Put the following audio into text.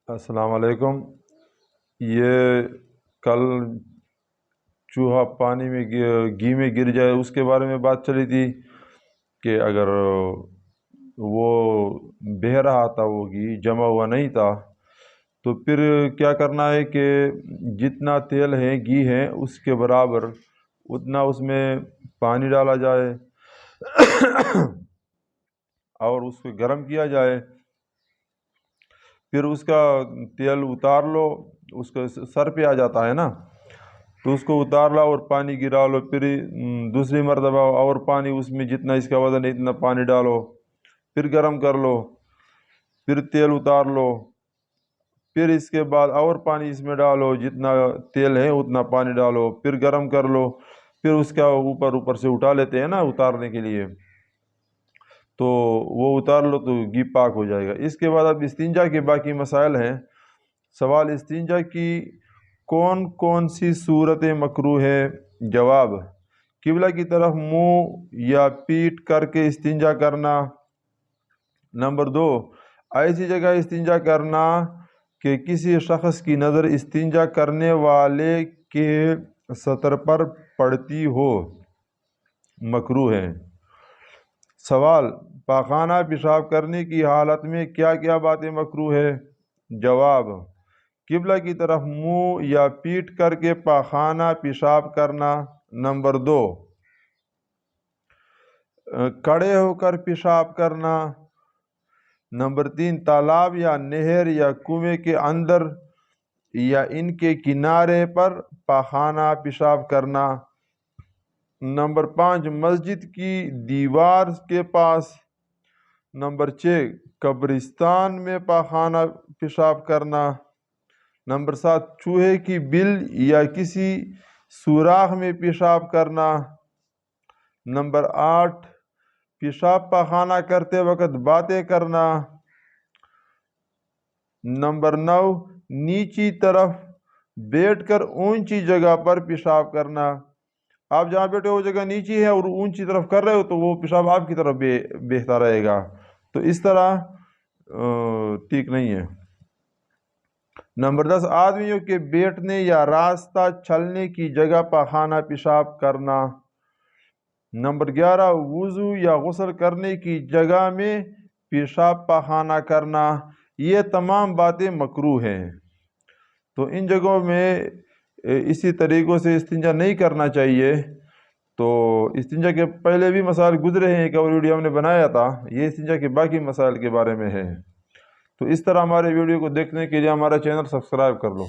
السلام علیکم۔ یہ کل چوہا پانی میں گھی میں گر جائے اس کے بارے میں بات چلی تھی کہ اگر وہ بہہ رہا تھا، وہ گھی جمع ہوا نہیں تھا، تو پھر کیا کرنا ہے کہ جتنا تیل ہے، گھی ہے، اس کے برابر اتنا اس میں پانی ڈالا جائے اور اس کو گرم کیا جائے۔ پھر اس کا تیل اتار لو، اس کا سر پہ آ جاتا ہے نا، تو اس کو اتار لو اور پانی گرا لو۔ پھر دوسری مرتبہ اور پانی اس میں جتنا اس کا وزن ہے اتنا پانی ڈالو، پھر گرم کر لو، پھر تیل اتار لو، پھر اس کے بعد اور پانی اس میں ڈالو، جتنا تیل ہے اتنا پانی ڈالو، پھر گرم کر لو، پھر اس کا اوپر سے اٹھا لیتے ہیں نا اتارنے کے لیے، تو وہ اتار لو تو گھی پاک ہو جائے گا۔ اس کے بعد اب استنجا کے باقی مسائل ہیں۔ سوال: استنجا کی کون کون سی صورتیں مکروہ ہے؟ جواب: قبلہ کی طرف منہ یا پیٹ کر کے استنجا کرنا۔ نمبر 2، ایسی جگہ استنجا کرنا کہ کسی شخص کی نظر استنجا کرنے والے کے ستر پر پڑتی ہو، مکروہ ہے۔ سوال: پاخانہ پیشاب کرنے کی حالت میں کیا کیا باتیں مکروہ ہے؟ جواب: قبلہ کی طرف منہ یا پیٹ کر کے پاخانہ پیشاب کرنا۔ نمبر 2، کھڑے ہو کر پیشاب کرنا۔ نمبر 3، تالاب یا نہر یا کنویں کے اندر یا ان کے کنارے پر پاخانہ پیشاب کرنا۔ نمبر 5، مسجد کی دیوار کے پاس۔ نمبر 6، قبرستان میں پاخانہ پیشاب کرنا۔ نمبر 7، چوہے کی بل یا کسی سوراخ میں پیشاب کرنا۔ نمبر 8، پیشاب پاخانہ کرتے وقت باتیں کرنا۔ نمبر 9، نیچی طرف بیٹھ کر اونچی جگہ پر پیشاب کرنا۔ آپ جہاں بیٹھے ہو جگہ نیچی ہے اور اونچی طرف کر رہے ہو تو وہ پیشاب آپ کی طرف بہتا رہے گا، تو اس طرح ٹھیک نہیں ہے۔ نمبر 10، آدمیوں کے بیٹھنے یا راستہ چلنے کی جگہ پاخانہ پیشاب کرنا۔ نمبر 11، وضو یا غسل کرنے کی جگہ میں پیشاب پاخانہ کرنا۔ یہ تمام باتیں مکروہ ہیں، تو ان جگہوں میں اسی طریقوں سے استنجا نہیں کرنا چاہیے۔ تو استنجا کے پہلے بھی مسائل گزرے ہیں، ایک اور ویڈیو ہم نے بنایا تھا، یہ استنجا کے باقی مسائل کے بارے میں ہے۔ تو اس طرح ہمارے ویڈیو کو دیکھنے کے لیے ہمارا چینل سبسکرائب کر لو۔